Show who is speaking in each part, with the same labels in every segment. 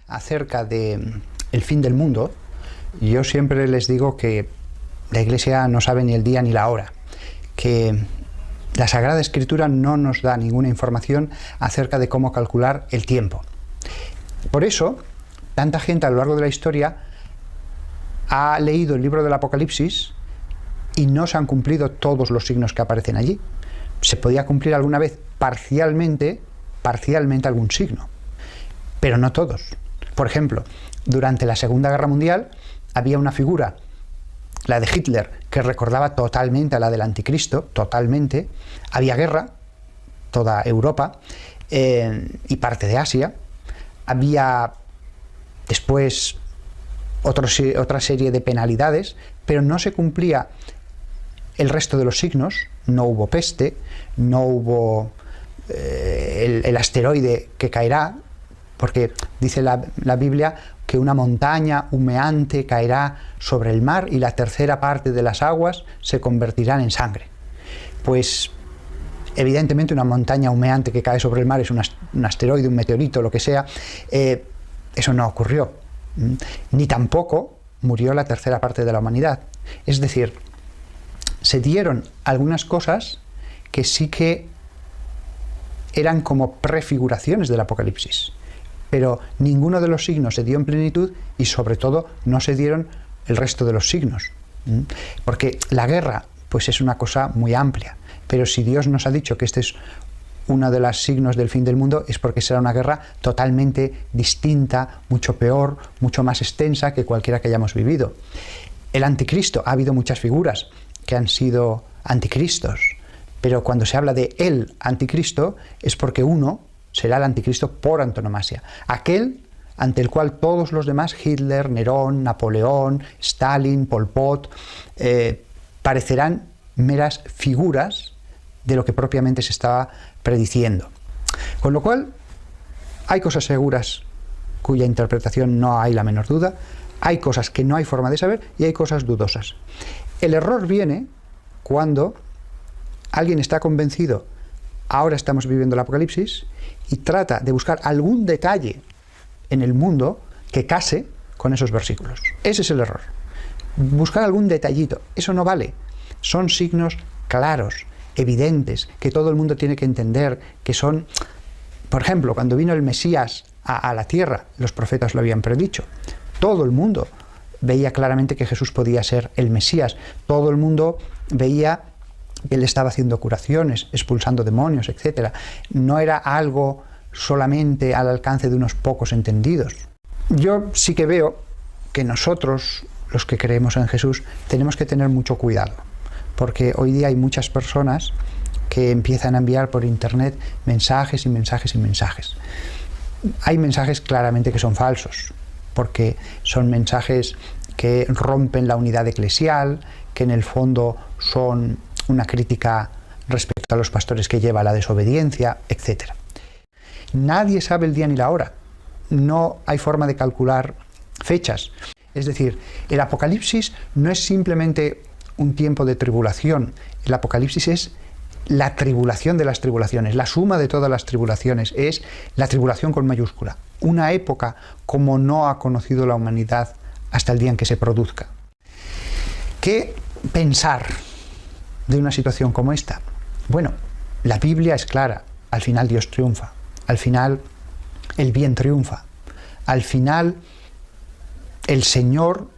Speaker 1: acerca de el fin del mundo, yo siempre les digo que la Iglesia no sabe ni el día ni la hora, que la Sagrada Escritura no nos da ninguna información acerca de cómo calcular el tiempo. Por eso, tanta gente a lo largo de la historia ha leído el libro del Apocalipsis y no se han cumplido todos los signos que aparecen allí. Se podía cumplir alguna vez parcialmente algún signo, pero no todos. Por ejemplo, durante la Segunda Guerra Mundial había una figura, la de Hitler, que recordaba totalmente a la del Anticristo, totalmente. Había guerra, toda Europa y parte de Asia. Había después otra serie de penalidades, pero no se cumplía el resto de los signos. No hubo peste, no hubo el asteroide que caerá, porque dice la Biblia que una montaña humeante caerá sobre el mar y la tercera parte de las aguas se convertirán en sangre. Pues evidentemente una montaña humeante que cae sobre el mar es un asteroide, un meteorito, lo que sea. Eso no ocurrió. Ni tampoco murió la tercera parte de la humanidad. Es decir, se dieron algunas cosas que sí que eran como prefiguraciones del Apocalipsis, pero ninguno de los signos se dio en plenitud y sobre todo no se dieron el resto de los signos. Porque la guerra pues es una cosa muy amplia, pero si Dios nos ha dicho que este es uno de los signos del fin del mundo, es porque será una guerra totalmente distinta, mucho peor, mucho más extensa que cualquiera que hayamos vivido. El Anticristo, ha habido muchas figuras que han sido anticristos, pero cuando se habla de el Anticristo es porque uno será el Anticristo por antonomasia, aquel ante el cual todos los demás, Hitler, Nerón, Napoleón, Stalin, Pol Pot, parecerán meras figuras de lo que propiamente se estaba prediciendo. Con lo cual, hay cosas seguras cuya interpretación no hay la menor duda, hay cosas que no hay forma de saber y hay cosas dudosas. El error viene cuando alguien está convencido, ahora estamos viviendo el Apocalipsis, y trata de buscar algún detalle en el mundo que case con esos versículos. Ese es el error. Buscar algún detallito, eso no vale. Son signos claros, evidentes, que todo el mundo tiene que entender, que son, por ejemplo, cuando vino el Mesías a la tierra, los profetas lo habían predicho. Todo el mundo veía claramente que Jesús podía ser el Mesías. Todo el mundo veía que él estaba haciendo curaciones, expulsando demonios, etc. No era algo solamente al alcance de unos pocos entendidos. Yo sí que veo que nosotros, los que creemos en Jesús, tenemos que tener mucho cuidado, porque hoy día hay muchas personas que empiezan a enviar por internet mensajes y mensajes y mensajes. Hay mensajes claramente que son falsos, porque son mensajes que rompen la unidad eclesial, que en el fondo son una crítica respecto a los pastores que lleva a la desobediencia, etc. Nadie sabe el día ni la hora. No hay forma de calcular fechas. Es decir, el Apocalipsis no es simplemente un tiempo de tribulación. El Apocalipsis es la tribulación de las tribulaciones, la suma de todas las tribulaciones. Es la tribulación con mayúscula. Una época como no ha conocido la humanidad hasta el día en que se produzca. ¿Qué pensar de una situación como esta? Bueno, la Biblia es clara. Al final Dios triunfa. Al final el bien triunfa. Al final el Señor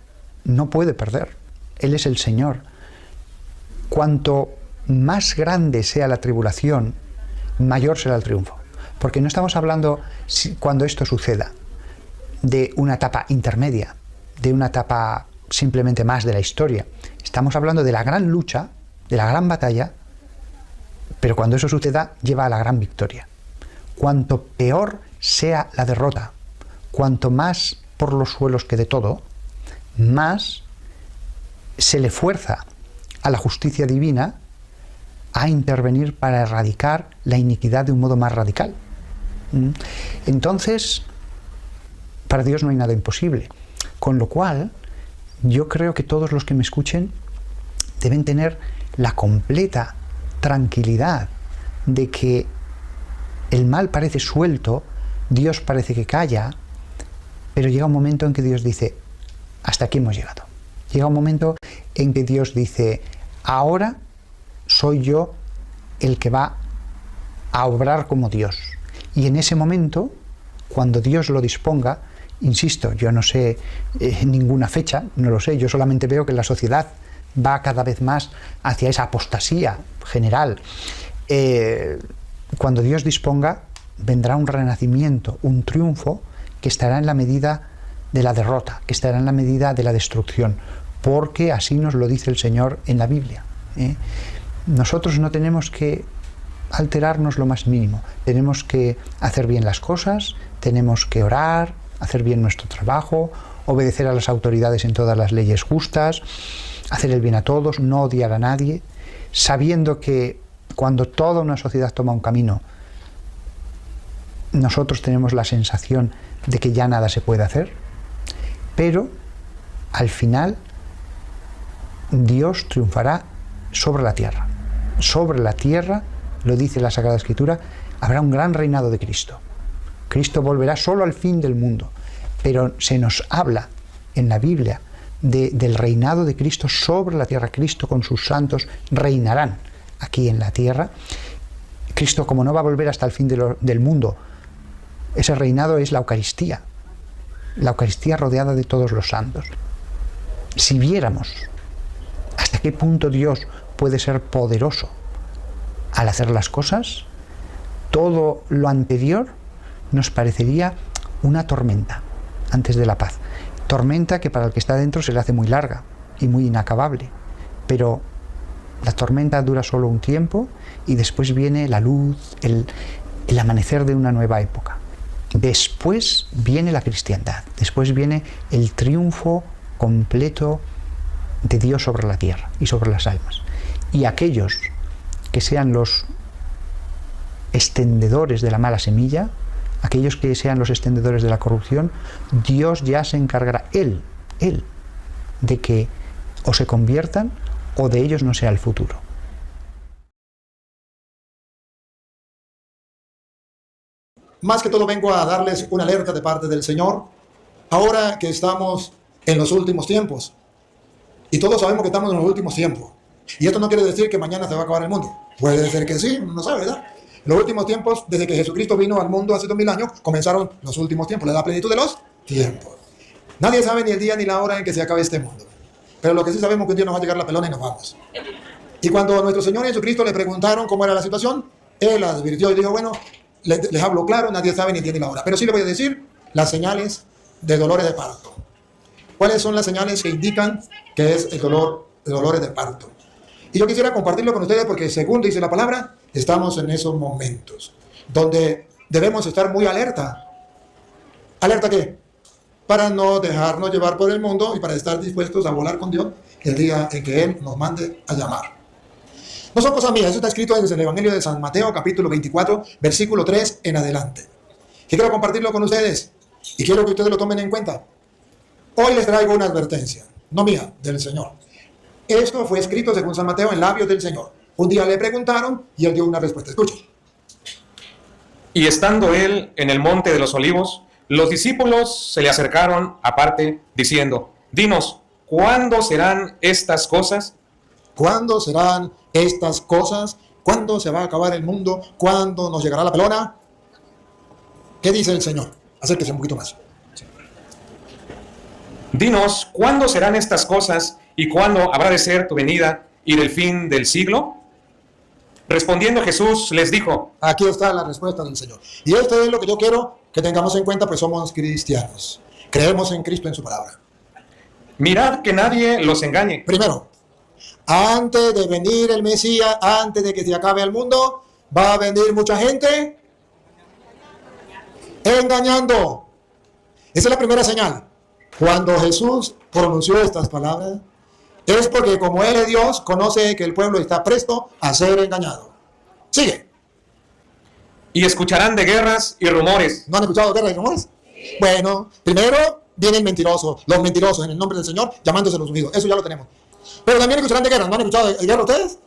Speaker 1: no puede perder. Él es el Señor. Cuanto más grande sea la tribulación, mayor será el triunfo. Porque no estamos hablando, cuando esto suceda, de una etapa intermedia, de una etapa simplemente más de la historia. Estamos hablando de la gran lucha, de la gran batalla, pero cuando eso suceda, lleva a la gran victoria. Cuanto peor sea la derrota, cuanto más por los suelos quede todo, más se le fuerza a la justicia divina a intervenir para erradicar la iniquidad de un modo más radical. Entonces, para Dios no hay nada imposible. Con lo cual, yo creo que todos los que me escuchen deben tener la completa tranquilidad de que el mal parece suelto, Dios parece que calla, Pero llega un momento en que Dios dice, hasta aquí hemos llegado. Llega un momento en que Dios dice, ahora soy yo el que va a obrar como Dios. Y en ese momento, cuando Dios lo disponga, insisto, yo no sé ninguna fecha, no lo sé, yo solamente veo que la sociedad va cada vez más hacia esa apostasía general. Cuando Dios disponga, vendrá un renacimiento, un triunfo que estará en la medida de la derrota, que estará en la medida de la destrucción, porque así nos lo dice el Señor en la Biblia. Nosotros no tenemos que alterarnos lo más mínimo, tenemos que hacer bien las cosas, tenemos que orar, hacer bien nuestro trabajo, obedecer a las autoridades en todas las leyes justas, hacer el bien a todos, no odiar a nadie, sabiendo que cuando toda una sociedad toma un camino, nosotros tenemos la sensación de que ya nada se puede hacer, pero al final Dios triunfará sobre la tierra. Sobre la tierra, lo dice la Sagrada Escritura, habrá un gran reinado de Cristo. Cristo volverá solo al fin del mundo, pero se nos habla en la Biblia del reinado de Cristo sobre la tierra. Cristo con sus santos reinarán aquí en la tierra. Cristo, como no va a volver hasta el fin del mundo, ese reinado es la Eucaristía rodeada de todos los santos. Si viéramos hasta qué punto Dios puede ser poderoso al hacer las cosas, todo lo anterior nos parecería una tormenta antes de la paz. Tormenta que para el que está dentro se le hace muy larga y muy inacabable, pero la tormenta dura solo un tiempo y después viene la luz, el amanecer de una nueva época. Después viene la cristiandad, después viene el triunfo completo de Dios sobre la tierra y sobre las almas. Y aquellos que sean los extendedores de la mala semilla, aquellos que sean los extendedores de la corrupción, Dios ya se encargará, Él, de que o se conviertan o de ellos no sea el futuro.
Speaker 2: Más que todo vengo a darles una alerta de parte del Señor, ahora que estamos en los últimos tiempos. Y todos sabemos que estamos en los últimos tiempos. Y esto no quiere decir que mañana se va a acabar el mundo. Puede ser que sí, no sabe, ¿verdad? Los últimos tiempos, desde que Jesucristo vino al mundo hace 2000 años, comenzaron los últimos tiempos, la plenitud de los tiempos. Nadie sabe ni el día ni la hora en que se acabe este mundo. Pero lo que sí sabemos es que un día nos va a llegar la pelona y nos vamos. Y cuando a nuestro Señor Jesucristo le preguntaron cómo era la situación, Él advirtió y dijo, bueno, les hablo claro, nadie sabe ni el día ni la hora. Pero sí le voy a decir las señales de dolores de parto. ¿Cuáles son las señales que indican que es el dolor de dolores de parto? Y yo quisiera compartirlo con ustedes porque, según dice la palabra, estamos en esos momentos donde debemos estar muy alerta. ¿Alerta qué? Para no dejarnos llevar por el mundo y para estar dispuestos a volar con Dios el día en que Él nos mande a llamar. No son cosas mías, eso está escrito desde el Evangelio de San Mateo, capítulo 24, versículo 3 en adelante. Que quiero compartirlo con ustedes y quiero que ustedes lo tomen en cuenta. Hoy les traigo una advertencia, no mía, del Señor. Esto fue escrito según San Mateo en labios del Señor. Un día le preguntaron y Él dio una respuesta. Escuchen.
Speaker 3: Y estando Él en el monte de los olivos, los discípulos se le acercaron aparte, diciendo, dinos, ¿cuándo serán estas cosas?
Speaker 2: ¿Cuándo serán estas cosas? ¿Cuándo se va a acabar el mundo? ¿Cuándo nos llegará la pelona? ¿Qué dice el Señor? Acérquese un poquito más.
Speaker 3: Dinos, ¿cuándo serán estas cosas y cuándo habrá de ser tu venida y del fin del siglo? Respondiendo Jesús les dijo,
Speaker 2: aquí está la respuesta del Señor. Y esto es lo que yo quiero que tengamos en cuenta, pues somos cristianos. Creemos en Cristo, en su palabra.
Speaker 3: mirad que nadie los engañe.
Speaker 2: Primero, antes de venir el Mesías, antes de que se acabe el mundo, va a venir mucha gente engañando. Esa es la primera señal. Cuando Jesús pronunció estas palabras, es porque como Él es Dios, conoce que el pueblo está presto a ser engañado. Sigue.
Speaker 3: Y escucharán de guerras y rumores.
Speaker 2: ¿No han escuchado guerras y rumores? Bueno, primero viene el mentiroso, los mentirosos en el nombre del Señor, llamándose los ungidos. Eso ya lo tenemos. Pero también escucharán de guerras. ¿No han escuchado de guerra ustedes?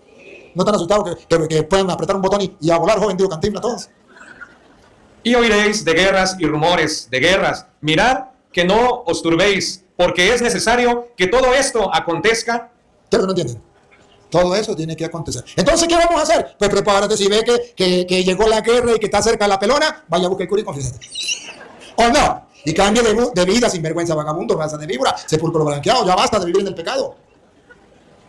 Speaker 2: ¿No están asustados que puedan apretar un botón y a volar, joven, digo, Cantinflas todos?
Speaker 3: Y oiréis de guerras y rumores de guerras. Mirad que no os turbéis, porque es necesario que todo esto acontezca.
Speaker 2: ¿Qué es lo que no entienden? Todo eso tiene que acontecer. Entonces, ¿qué vamos a hacer? Pues prepárate, si ve que llegó la guerra y que está cerca la pelona, vaya a buscar el cura y confiésate. ¿O no? Y cambie de vida, sin vergüenza, vagabundo, raza de víbora, sepulcro blanqueado. Ya basta de vivir en el pecado.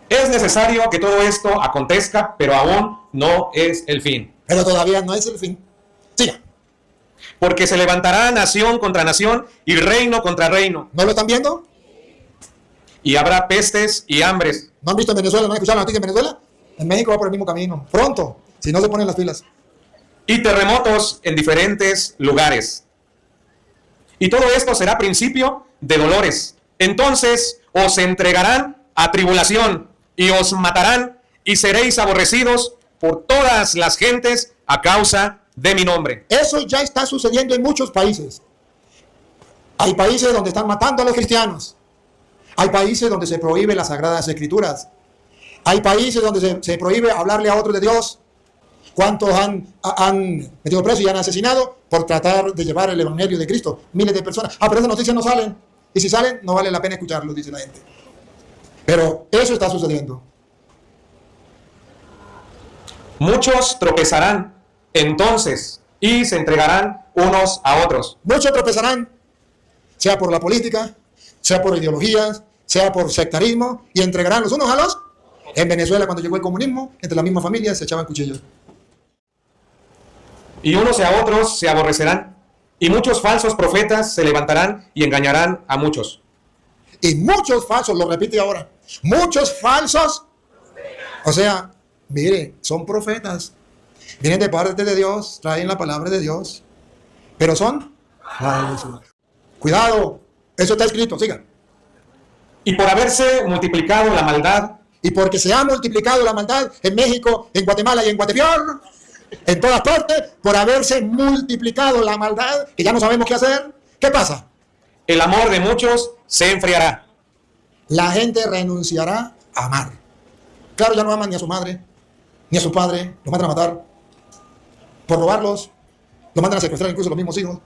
Speaker 3: Es necesario que todo esto acontezca, pero aún no es el fin.
Speaker 2: Pero todavía no es el fin. Siga.
Speaker 3: Porque se levantará nación contra nación y reino contra reino.
Speaker 2: ¿No lo están viendo?
Speaker 3: Y habrá pestes y hambres.
Speaker 2: ¿No han visto en Venezuela? ¿No han escuchado la noticia en Venezuela? En México va por el mismo camino. Pronto, si no se ponen las pilas.
Speaker 3: Y terremotos en diferentes lugares. Y todo esto será principio de dolores. Entonces os entregarán a tribulación y os matarán y seréis aborrecidos por todas las gentes a causa de mi nombre.
Speaker 2: Eso ya está sucediendo en muchos países. Hay países donde están matando a los cristianos. Hay países donde se prohíbe las Sagradas Escrituras. Hay países donde se prohíbe hablarle a otros de Dios. ¿Cuántos han metido preso y han asesinado por tratar de llevar el Evangelio de Cristo? Miles de personas. Pero esas noticias no salen. Y si salen, no vale la pena escucharlos, dice la gente. Pero eso está sucediendo.
Speaker 3: Muchos tropezarán entonces y se entregarán unos a otros.
Speaker 2: Muchos tropezarán, sea por la política, sea por ideologías, sea por sectarismo, y entregarán los unos a los. En Venezuela, cuando llegó el comunismo, entre las mismas familias se echaban cuchillos.
Speaker 3: Y unos a otros se aborrecerán, y muchos falsos profetas se levantarán y engañarán a muchos.
Speaker 2: Y muchos falsos, lo repite ahora, muchos falsos, o sea, mire, son profetas, vienen de parte de Dios, traen la palabra de Dios, pero son falsos. Cuidado, eso está escrito, sigan.
Speaker 3: Y por haberse multiplicado la maldad,
Speaker 2: Y porque se ha multiplicado la maldad en México, en Guatemala y en Guatepeor, en todas partes, por haberse multiplicado la maldad, que ya no sabemos qué hacer, ¿qué pasa?
Speaker 3: el amor de muchos se enfriará.
Speaker 2: La gente renunciará a amar. Claro, ya no aman ni a su madre, ni a su padre, los mandan a matar. Por robarlos, los mandan a secuestrar incluso los mismos hijos.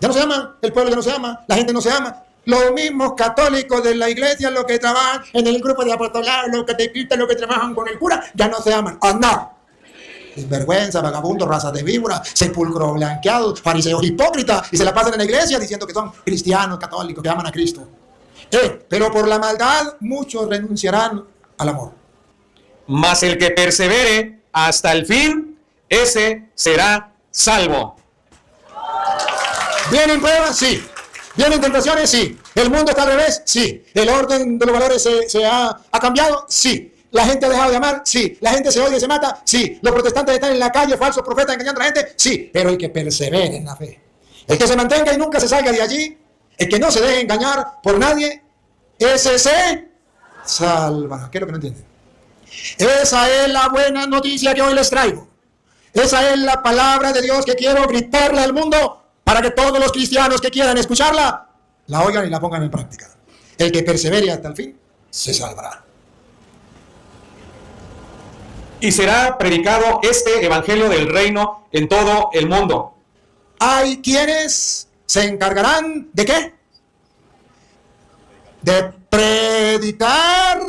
Speaker 2: Ya no se ama, el pueblo ya no se ama, la gente no se ama. Los mismos católicos de la iglesia, los que trabajan en el grupo de apostolado, los catequistas, los que trabajan con el cura, ya no se aman. ¡Oh, no! Desvergüenza, vagabundos, razas de víbora, sepulcro blanqueados, fariseos hipócritas, y se la pasan en la iglesia diciendo que son cristianos, católicos, que aman a Cristo. Pero por la maldad muchos renunciarán al amor.
Speaker 3: Mas el que persevere hasta el fin, ese será salvo.
Speaker 2: ¿Vienen pruebas? Sí. ¿Vienen tentaciones? Sí. ¿El mundo está al revés? Sí. ¿El orden de los valores se ha cambiado? Sí. ¿La gente ha dejado de amar? Sí. ¿La gente se odia y se mata? Sí. ¿Los protestantes están en la calle, falsos profetas, engañando a la gente? Sí. Pero el que persevere en la fe, el que se mantenga y nunca se salga de allí, el que no se deje engañar por nadie, ese se salva. ¿Qué es lo que no entienden? Esa es la buena noticia que hoy les traigo. Esa es la palabra de Dios que quiero gritarle al mundo para que todos los cristianos que quieran escucharla, la oigan y la pongan en práctica. El que persevere hasta el fin, se salvará.
Speaker 3: Y será predicado este evangelio del reino en todo el mundo.
Speaker 2: Hay quienes se encargarán ¿de qué? De predicar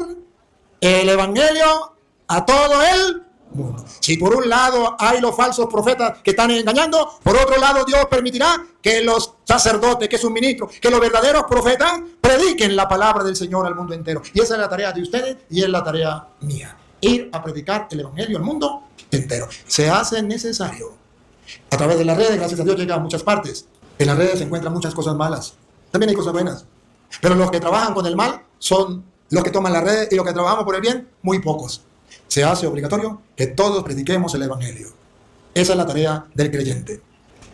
Speaker 2: el evangelio a todo el mundo. Si por un lado hay los falsos profetas que están engañando, por otro lado Dios permitirá que los sacerdotes, que sus ministros, que los verdaderos profetas prediquen la palabra del Señor al mundo entero. Y esa es la tarea de ustedes y es la tarea mía. Ir a predicar el evangelio al mundo entero. Se hace necesario. A través de las redes, gracias a Dios, llega a muchas partes. En las redes se encuentran muchas cosas malas. También hay cosas buenas. Pero los que trabajan con el mal son los que toman las redes, y los que trabajamos por el bien, muy pocos. Se hace obligatorio que todos prediquemos el evangelio. Esa es la tarea del creyente.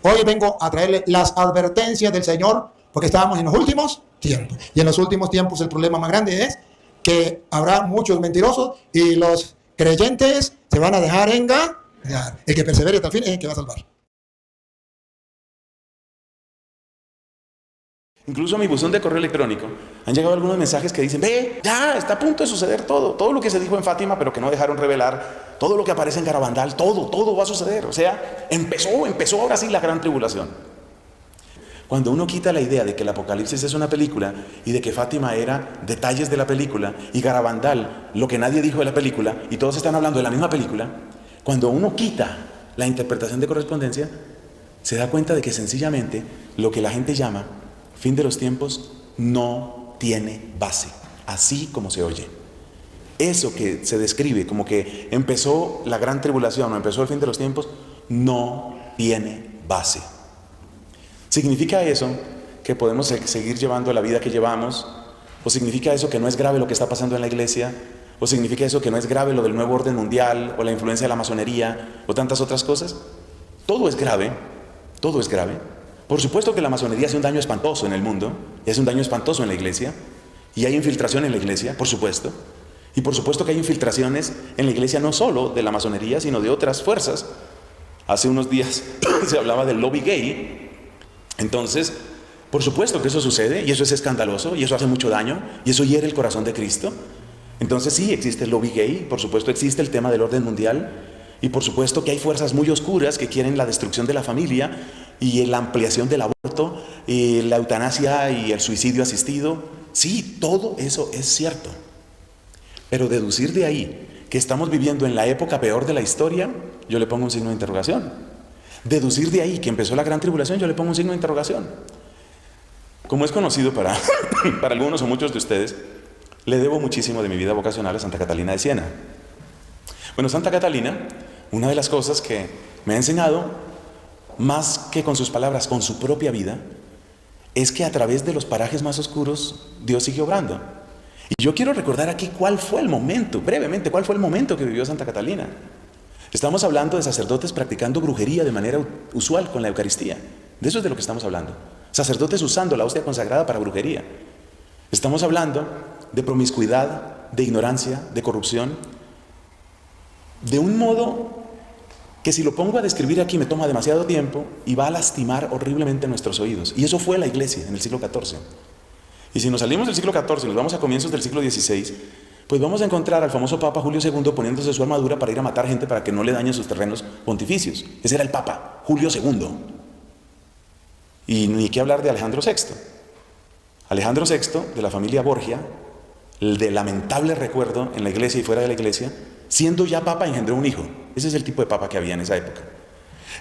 Speaker 2: Hoy vengo a traerle las advertencias del Señor, porque estamos en los últimos tiempos. Y en los últimos tiempos el problema más grande es que habrá muchos mentirosos y los creyentes se van a dejar engañar. El que persevere hasta el fin es el que va a salvar.
Speaker 4: Incluso a mi buzón de correo electrónico han llegado algunos mensajes que dicen: ve, ya está a punto de suceder todo lo que se dijo en Fátima, pero que no dejaron revelar, todo lo que aparece en Garabandal, todo va a suceder. O sea, empezó ahora sí la gran tribulación. Cuando uno quita la idea de que el Apocalipsis es una película y de que Fátima era detalles de la película y Garabandal lo que nadie dijo de la película y todos están hablando de la misma película, cuando uno quita la interpretación de correspondencia, se da cuenta de que sencillamente lo que la gente llama fin de los tiempos no tiene base, así como se oye. Eso que se describe como que empezó la gran tribulación o empezó el fin de los tiempos, no tiene base. ¿Significa eso que podemos seguir llevando la vida que llevamos? ¿O significa eso que no es grave lo que está pasando en la iglesia? ¿O significa eso que no es grave lo del nuevo orden mundial o la influencia de la masonería o tantas otras cosas? Todo es grave, todo es grave. Por supuesto que la masonería hace un daño espantoso en el mundo y hace un daño espantoso en la iglesia y hay infiltración en la iglesia, por supuesto. Y por supuesto que hay infiltraciones en la iglesia no solo de la masonería sino de otras fuerzas. Hace unos días se hablaba del lobby gay. Entonces, por supuesto que eso sucede y eso es escandaloso y eso hace mucho daño y eso hiere el corazón de Cristo. Entonces sí, existe el lobby gay, por supuesto existe el tema del orden mundial y por supuesto que hay fuerzas muy oscuras que quieren la destrucción de la familia y la ampliación del aborto, y la eutanasia y el suicidio asistido. Sí, todo eso es cierto. Pero deducir de ahí que estamos viviendo en la época peor de la historia, yo le pongo un signo de interrogación. Deducir de ahí que empezó la gran tribulación, yo le pongo un signo de interrogación. Como es conocido para algunos o muchos de ustedes, le debo muchísimo de mi vida vocacional a Santa Catalina de Siena. Bueno, Santa Catalina, una de las cosas que me ha enseñado, más que con sus palabras, con su propia vida, es que a través de los parajes más oscuros, Dios sigue obrando. Y yo quiero recordar aquí cuál fue el momento, brevemente, cuál fue el momento que vivió Santa Catalina. Estamos hablando de sacerdotes practicando brujería de manera usual con la Eucaristía. De eso es de lo que estamos hablando. Sacerdotes usando la hostia consagrada para brujería. Estamos hablando de promiscuidad, de ignorancia, de corrupción, de un modo que si lo pongo a describir aquí me toma demasiado tiempo y va a lastimar horriblemente nuestros oídos. Y eso fue la iglesia en el siglo XIV. Y si nos salimos del siglo XIV y nos vamos a comienzos del siglo XVI, pues vamos a encontrar al famoso Papa Julio II poniéndose su armadura para ir a matar gente para que no le dañen sus terrenos pontificios. Ese era el Papa, Julio II. Y ni qué hablar de Alejandro VI. Alejandro VI, de la familia Borgia, el de lamentable recuerdo en la iglesia y fuera de la iglesia, siendo ya Papa engendró un hijo. Ese es el tipo de Papa que había en esa época.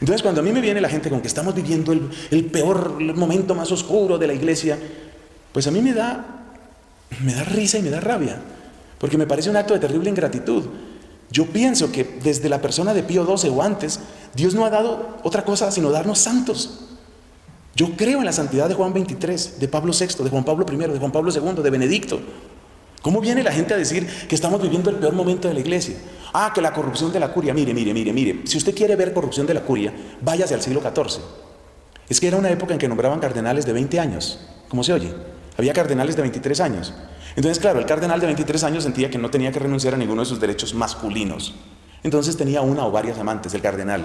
Speaker 4: Entonces cuando a mí me viene la gente con que estamos viviendo el peor momento más oscuro de la iglesia, pues a mí me da risa y me da rabia. Porque me parece un acto de terrible ingratitud. Yo pienso que desde la persona de Pío XII o antes, Dios no ha dado otra cosa sino darnos santos. Yo creo en la santidad de Juan XXIII, de Pablo VI, de Juan Pablo I, de Juan Pablo II, de Benedicto. ¿Cómo viene la gente a decir que estamos viviendo el peor momento de la iglesia? Ah, que la corrupción de la curia. Mire. Si usted quiere ver corrupción de la curia, váyase al siglo XIV. Es que era una época en que nombraban cardenales de 20 años. ¿Cómo se oye? Había cardenales de 23 años. Entonces, claro, el cardenal de 23 años sentía que no tenía que renunciar a ninguno de sus derechos masculinos. Entonces tenía una o varias amantes, el cardenal.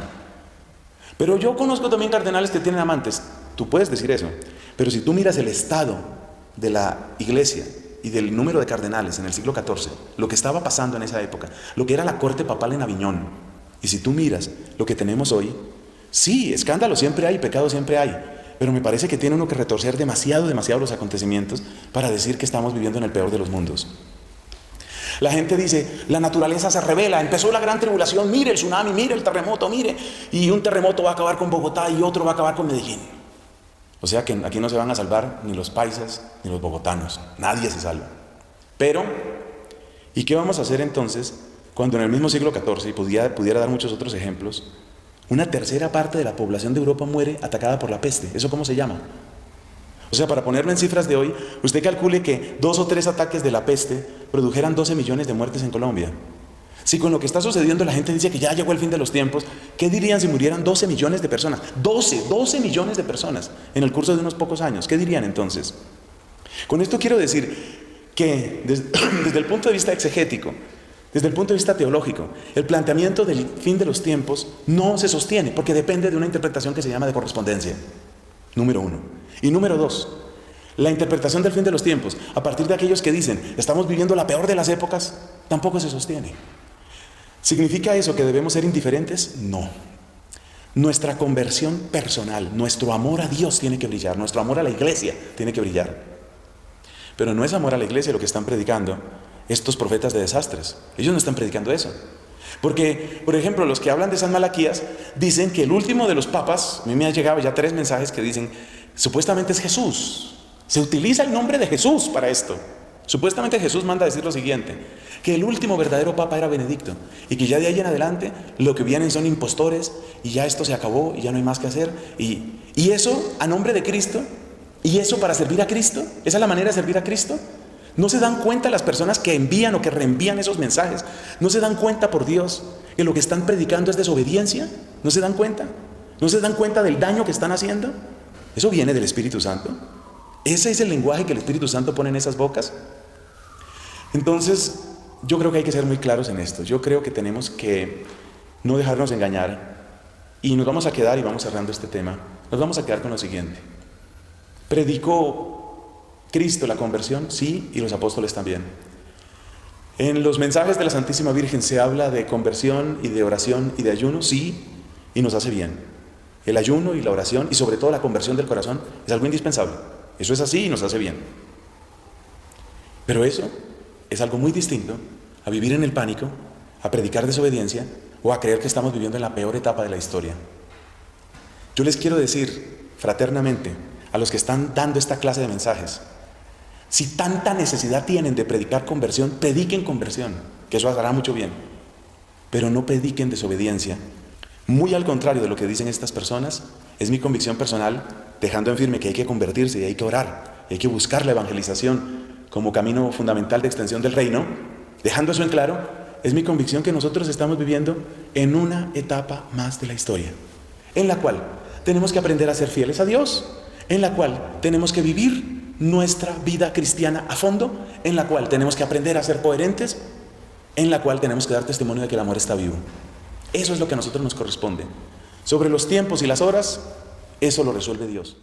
Speaker 4: Pero yo conozco también cardenales que tienen amantes. Tú puedes decir eso. Pero si tú miras el estado de la iglesia y del número de cardenales en el siglo XIV, lo que estaba pasando en esa época, lo que era la corte papal en Aviñón, y si tú miras lo que tenemos hoy, sí, escándalo siempre hay, pecado siempre hay. Pero me parece que tiene uno que retorcer demasiado los acontecimientos para decir que estamos viviendo en el peor de los mundos. La gente dice, la naturaleza se revela, empezó la gran tribulación, mire el tsunami, mire el terremoto, mire, y un terremoto va a acabar con Bogotá y otro va a acabar con Medellín. O sea que aquí no se van a salvar ni los paisas ni los bogotanos, nadie se salva. Pero, ¿y qué vamos a hacer entonces cuando en el mismo siglo XIV, y pudiera dar muchos otros ejemplos, una tercera parte de la población de Europa muere atacada por la peste? ¿Eso cómo se llama? O sea, para ponerlo en cifras de hoy, usted calcule que 2 o 3 ataques de la peste produjeran 12 millones de muertes en Colombia. Si con lo que está sucediendo la gente dice que ya llegó el fin de los tiempos, ¿qué dirían si murieran 12 millones de personas? 12 millones de personas en el curso de unos pocos años. ¿Qué dirían entonces? Con esto quiero decir que desde el punto de vista exegético, desde el punto de vista teológico, el planteamiento del fin de los tiempos no se sostiene porque depende de una interpretación que se llama de correspondencia. Número 1. Y número 2, la interpretación del fin de los tiempos, a partir de aquellos que dicen, estamos viviendo la peor de las épocas, tampoco se sostiene. ¿Significa eso que debemos ser indiferentes? No. Nuestra conversión personal, nuestro amor a Dios tiene que brillar, nuestro amor a la iglesia tiene que brillar. Pero no es amor a la iglesia lo que están predicando estos profetas de desastres. Ellos no están predicando eso. Porque, por ejemplo, los que hablan de San Malaquías dicen que el último de los papas, a mí me han llegado ya 3 mensajes que dicen, supuestamente es Jesús. Se utiliza el nombre de Jesús para esto. Supuestamente Jesús manda a decir lo siguiente, que el último verdadero papa era Benedicto y que ya de ahí en adelante lo que vienen son impostores y ya esto se acabó y ya no hay más que hacer. Y eso a nombre de Cristo, y eso para servir a Cristo, esa es la manera de servir a Cristo. ¿No se dan cuenta las personas que envían o que reenvían esos mensajes? ¿No se dan cuenta, por Dios, que lo que están predicando es desobediencia? ¿No se dan cuenta? ¿No se dan cuenta del daño que están haciendo? Eso viene del Espíritu Santo. Ese es el lenguaje que el Espíritu Santo pone en esas bocas. Entonces, yo creo que hay que ser muy claros en esto. Yo creo que tenemos que no dejarnos engañar. Y nos vamos a quedar, y vamos cerrando este tema, nos vamos a quedar con lo siguiente. ¿Predicó Cristo la conversión? Sí, y los apóstoles también. En los mensajes de la Santísima Virgen se habla de conversión y de oración y de ayuno, sí, y nos hace bien. El ayuno y la oración, y sobre todo la conversión del corazón, es algo indispensable. Eso es así y nos hace bien. Pero eso es algo muy distinto a vivir en el pánico, a predicar desobediencia o a creer que estamos viviendo en la peor etapa de la historia. Yo les quiero decir fraternamente a los que están dando esta clase de mensajes, si tanta necesidad tienen de predicar conversión, prediquen conversión, que eso hará mucho bien, pero no prediquen desobediencia. Muy al contrario de lo que dicen estas personas, es mi convicción personal, dejando en firme que hay que convertirse y hay que orar, y hay que buscar la evangelización como camino fundamental de extensión del reino. Dejando eso en claro, es mi convicción que nosotros estamos viviendo en una etapa más de la historia, en la cual tenemos que aprender a ser fieles a Dios, en la cual tenemos que vivir nuestra vida cristiana a fondo, en la cual tenemos que aprender a ser coherentes, en la cual tenemos que dar testimonio de que el amor está vivo. Eso es lo que a nosotros nos corresponde. Sobre los tiempos y las horas, eso lo resuelve Dios.